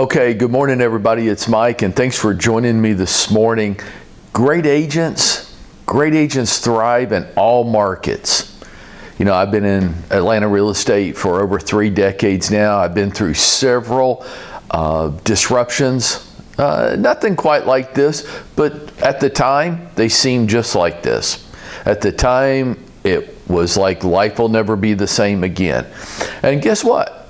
Okay, good morning, everybody. It's Mike, and thanks for joining me this morning. Great agents thrive in all markets. You know, I've been in Atlanta real estate for over 3 decades now. I've been through several disruptions. Nothing quite like this, but at the time, they seemed just like this. At the time, it was like life will never be the same again. And guess what?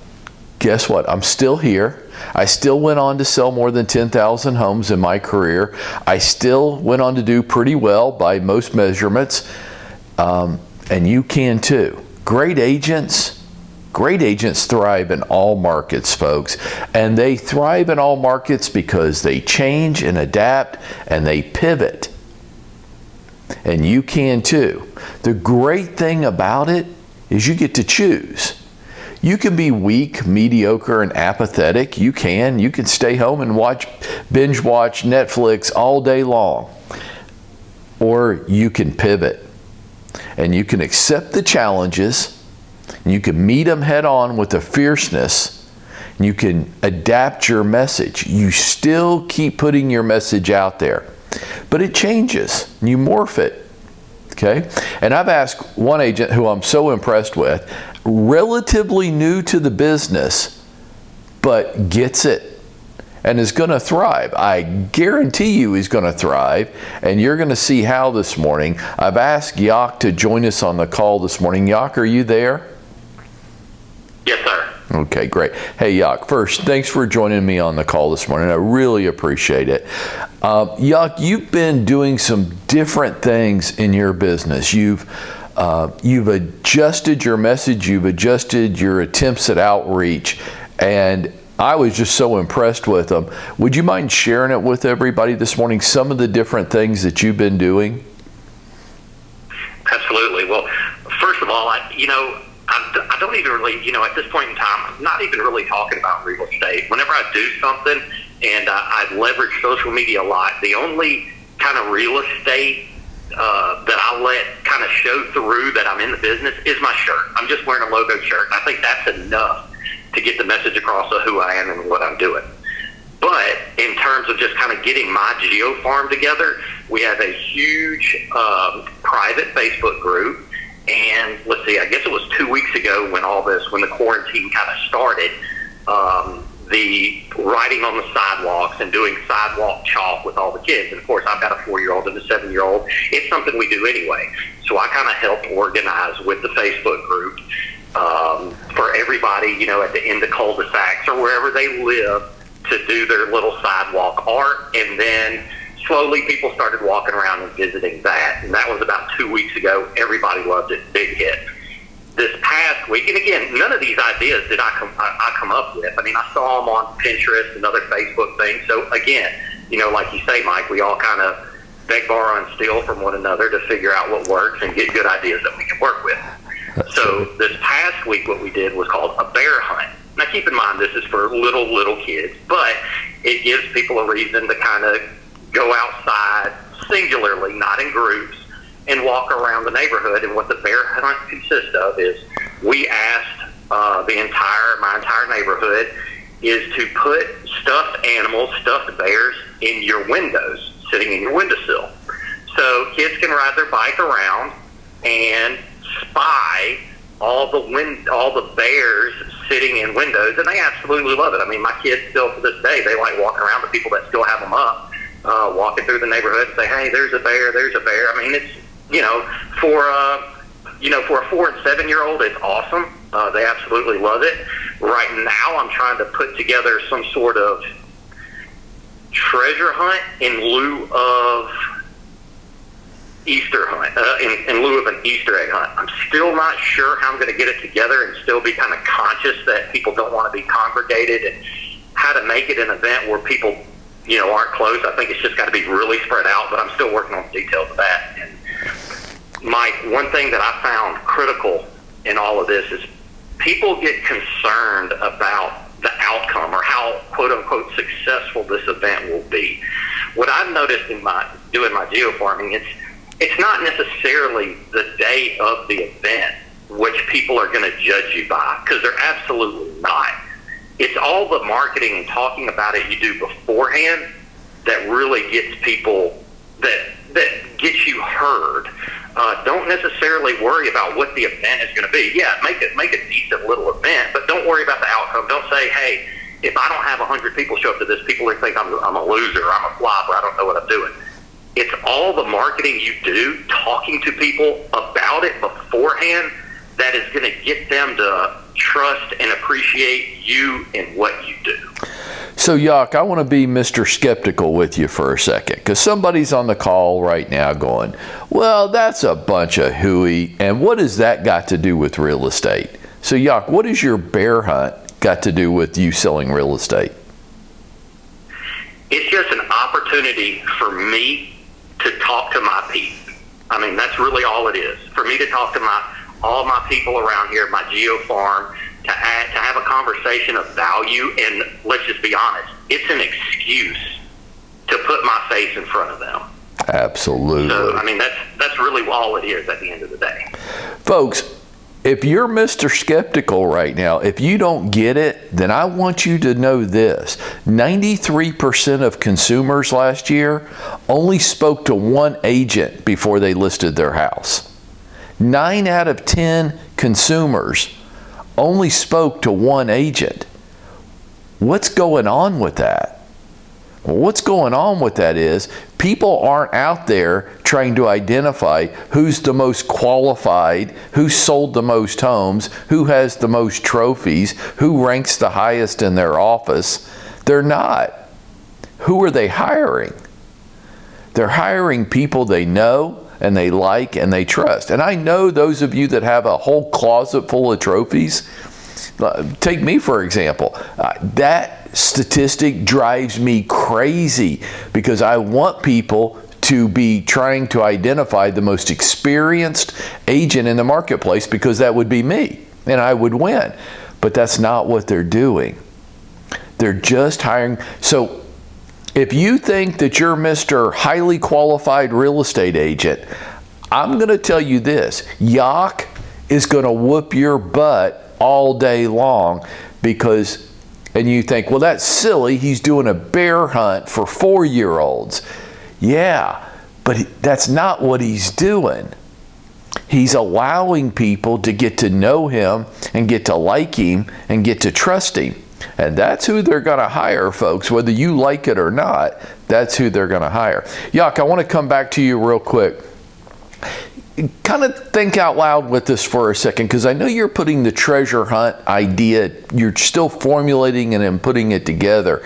I'm still here. I still went on to sell more than 10,000 homes in my career. I still went on to do pretty well by most measurements. And you can too. Great agents thrive in all markets, folks. And they thrive in all markets because they change and adapt and they pivot. And you can too. The great thing about it is you get to choose. You can be weak, mediocre, and apathetic. You can stay home and binge watch Netflix all day long. Or you can pivot. And you can accept the challenges. And you can meet them head on with a fierceness. And you can adapt your message. You still keep putting your message out there. But it changes. You morph it. Okay? And I've asked one agent who I'm so impressed with, relatively new to the business, but gets it and is going to thrive. I guarantee you he's going to thrive, and you're going to see how this morning. I've asked Yak to join us on the call this morning. Yak, are you there? Yes, sir. Okay, great. Hey, Yak, first, thanks for joining me on the call this morning. I really appreciate it. Yak, you've been doing some different things in your business. You've adjusted your message, you've adjusted your attempts at outreach, and I was just so impressed with them. Would you mind sharing it with everybody this morning, some of the different things that you've been doing? Absolutely. Well, first of all, I don't even really, at this point in time, I'm not even really talking about real estate. Whenever I do something and I leverage social media a lot, the only kind of real estate that I let kind of show through that I'm in the business is my shirt. I'm just wearing a logo shirt. And I think that's enough to get the message across of who I am and what I'm doing. But in terms of just kind of getting my geo farm together, we have a huge private Facebook group. And let's see, I guess it was 2 weeks ago when the quarantine kind of started, the riding on the sidewalks and doing sidewalk chalk with all the kids. And of course, I've got a 4-year-old and a 7-year-old. It's something we do anyway. So I kind of helped organize with the Facebook group for everybody, at the end of cul-de-sacs or wherever they live to do their little sidewalk art. And then slowly people started walking around and visiting that. And that was about 2 weeks ago. Everybody loved it. Big hit. This past week, and again, none of these ideas did I come up with. I mean, I saw them on Pinterest and other Facebook things. So again, like you say, Mike, we all kind of beg, borrow, and steal from one another to figure out what works and get good ideas that we can work with. So this past week, what we did was called a bear hunt. Now, keep in mind, this is for little kids, but it gives people a reason to kind of go outside singularly, not in groups, and walk around the neighborhood. And what the bear hunt consists of is we asked my entire neighborhood is to put stuffed animals, stuffed bears in your windows, sitting in your windowsill. So kids can ride their bike around and spy all the bears sitting in windows, and they absolutely love it. I mean, my kids still to this day, they like walking around, the people that still have them up, walking through the neighborhood and say, hey, there's a bear, there's a bear. I mean, it's, for a 4 and 7-year-old, it's awesome. They absolutely love it. Right now, I'm trying to put together some sort of treasure hunt in lieu of Easter hunt, in lieu of an Easter egg hunt. I'm still not sure how I'm going to get it together and still be kind of conscious that people don't want to be congregated, and how to make it an event where people, aren't close. I think it's just got to be really spread out, but I'm still working on the details of that. And Mike, one thing that I found critical in all of this is people get concerned about the outcome or how quote-unquote successful this event will be. What I've noticed in doing my geofarming, it's not necessarily the day of the event which people are going to judge you by, because they're absolutely not. it's all the marketing and talking about it you do beforehand that really gets people, that gets you heard. Don't necessarily worry about what the event is going to be. Yeah, make a decent little event, but don't worry about the outcome. Don't say, hey, if I don't have 100 people show up to this, people are think I'm a loser, I'm a flop, or I don't know what I'm doing. It's all the marketing you do, talking to people about it beforehand, that is going to get them to trust and appreciate you and what you do. So, Yuck, I want to be Mr. Skeptical with you for a second, because somebody's on the call right now going, well, that's a bunch of hooey, and what has that got to do with real estate? So, Yuck, what has your bear hunt got to do with you selling real estate? It's just an opportunity for me to talk to my people. I mean, that's really all it is. For me to talk to all my people around here, my geo farm, to have a conversation of value, and let's just be honest, it's an excuse to put my face in front of them. Absolutely. So, I mean, that's really all it is at the end of the day. Folks, if you're Mr. Skeptical right now, if you don't get it, then I want you to know this. 93% of consumers last year only spoke to one agent before they listed their house. 9 out of 10 consumers only spoke to one agent. What's going on with that? Well, what's going on with that is people aren't out there trying to identify who's the most qualified, who sold the most homes, who has the most trophies, who ranks the highest in their office. They're not. Who are they hiring? They're hiring people they know and they like and they trust. And I know those of you that have a whole closet full of trophies, take me for example, that statistic drives me crazy, because I want people to be trying to identify the most experienced agent in the marketplace, because that would be me and I would win. But that's not what they're doing. They're just hiring. So if you think that you're Mr. Highly Qualified Real Estate Agent, I'm going to tell you this. Yuck is going to whoop your butt all day long, because, and you think, well, that's silly. He's doing a bear hunt for 4-year-olds. Yeah, but that's not what he's doing. He's allowing people to get to know him and get to like him and get to trust him. And that's who they're going to hire, folks. Whether you like it or not, that's who they're going to hire. Yuck, I want to come back to you real quick. Kind of think out loud with this for a second, because I know you're putting the treasure hunt idea, you're still formulating it and putting it together.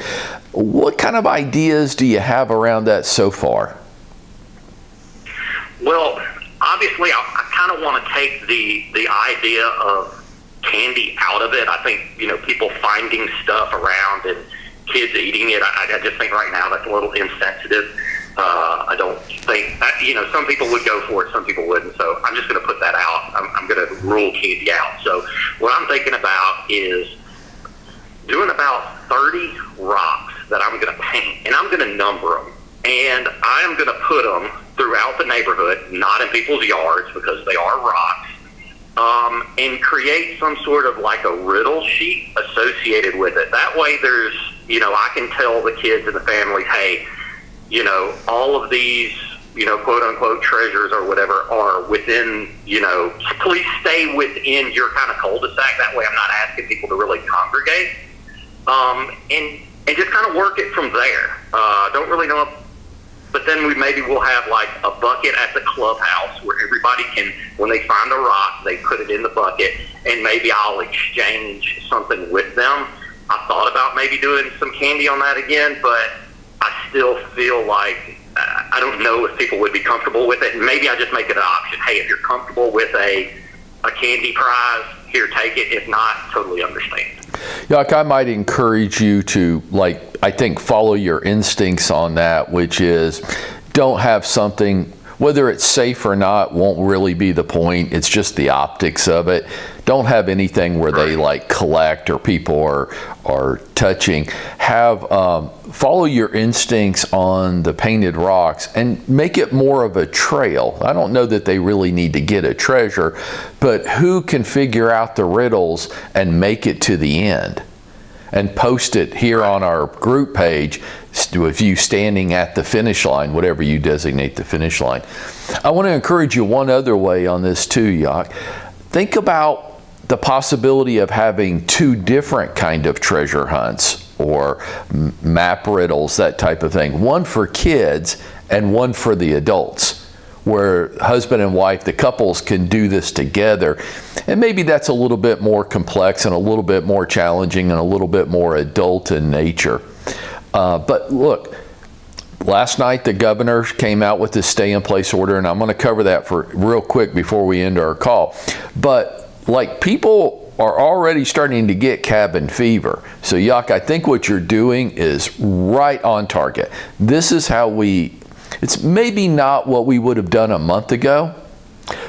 What kind of ideas do you have around that so far? Well, obviously, I kind of want to take the idea of candy out of it. I think, people finding stuff around and kids eating it, I just think right now that's a little insensitive. I don't think, some people would go for it, some people wouldn't. So I'm just going to put that out. I'm going to rule candy out. So what I'm thinking about is doing about 30 rocks that I'm going to paint, and I'm going to number them. And I'm going to put them throughout the neighborhood, not in people's yards because they are rocks. And create some sort of like a riddle sheet associated with it. That way there's, I can tell the kids and the families, hey, all of these, quote unquote treasures or whatever are within, please stay within your kind of cul-de-sac. That way I'm not asking people to really congregate. And just kind of work it from there. Don't really know. But then we'll have like a bucket at the clubhouse where everybody can, when they find a rock, they put it in the bucket, and maybe I'll exchange something with them. I thought about maybe doing some candy on that again, but I still feel like I don't know if people would be comfortable with it. Maybe I just make it an option. Hey, if you're comfortable with a candy prize, here, take it. If not, totally understand. Yuck, I might encourage you to, I think, follow your instincts on that, which is don't have something, whether it's safe or not, won't really be the point. It's just the optics of it. Don't have anything where they collect or people are touching. Follow your instincts on the painted rocks and make it more of a trail. I don't know that they really need to get a treasure, but who can figure out the riddles and make it to the end? and post it here on our group page with you standing at the finish line, whatever you designate the finish line. I want to encourage you one other way on this too, Yak. Think about the possibility of having two different kind of treasure hunts or map riddles, that type of thing. One for kids and one for the adults, where husband and wife, the couples, can do this together. And maybe that's a little bit more complex and a little bit more challenging and a little bit more adult in nature. But look, last night the governor came out with this stay-in-place order, and I'm going to cover that for real quick before we end our call. But like, people are already starting to get cabin fever. So Yak, I think what you're doing is right on target. This is how it's maybe not what we would have done a month ago,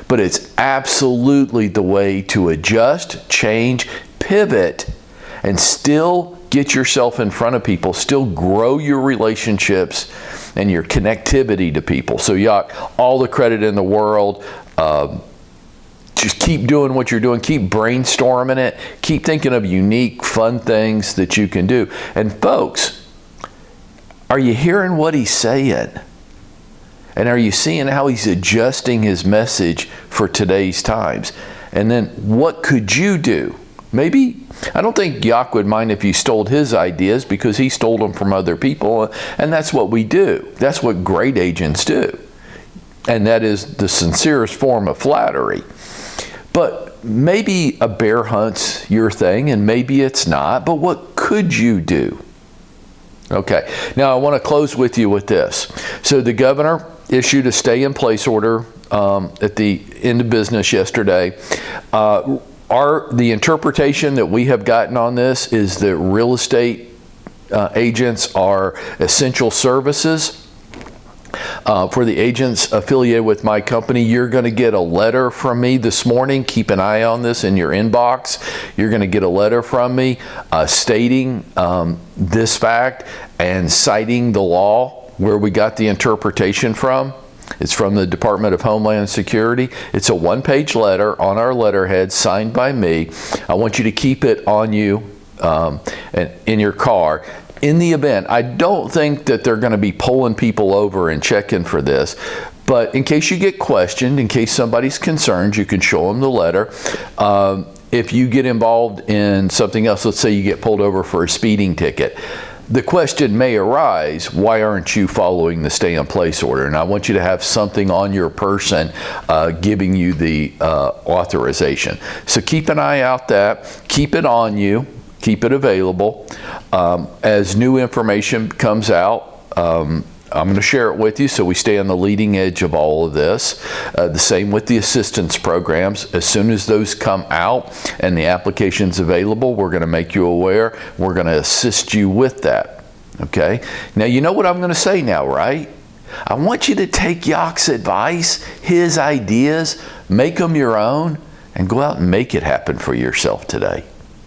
but it's absolutely the way to adjust, change, pivot, and still get yourself in front of people, still grow your relationships and your connectivity to people. So Yak, all the credit in the world. Just keep doing what you're doing. Keep brainstorming it. Keep thinking of unique, fun things that you can do. And folks, are you hearing what he's saying? And are you seeing how he's adjusting his message for today's times? And then what could you do? Maybe, I don't think Yak would mind if you stole his ideas, because he stole them from other people. And that's what we do. That's what great agents do. And that is the sincerest form of flattery. But maybe a bear hunt's your thing, and maybe it's not. But what could you do? Okay, now I want to close with you with this. So the governor issued a stay-in-place order at the end of business yesterday. The interpretation that we have gotten on this is that real estate agents are essential services. For the agents affiliated with my company, you're going to get a letter from me this morning. Keep an eye on this in your inbox. You're going to get a letter from me stating this fact and citing the law where we got the interpretation from. It's from the Department of Homeland Security. It's a one-page letter on our letterhead signed by me. I want you to keep it on you and in your car. In the event, I don't think that they're going to be pulling people over and checking for this, but in case you get questioned, in case somebody's concerned, you can show them the letter. If you get involved in something else, let's say you get pulled over for a speeding ticket, the question may arise, why aren't you following the stay-in-place order? And I want you to have something on your person giving you the authorization. So keep an eye out that. Keep it on you. Keep it available. As new information comes out, I'm going to share it with you so we stay on the leading edge of all of this. The same with the assistance programs. As soon as those come out and the application's available, we're going to make you aware. We're going to assist you with that. Okay? Now, you know what I'm going to say now, right? I want you to take Yak's advice, his ideas, make them your own, and go out and make it happen for yourself today.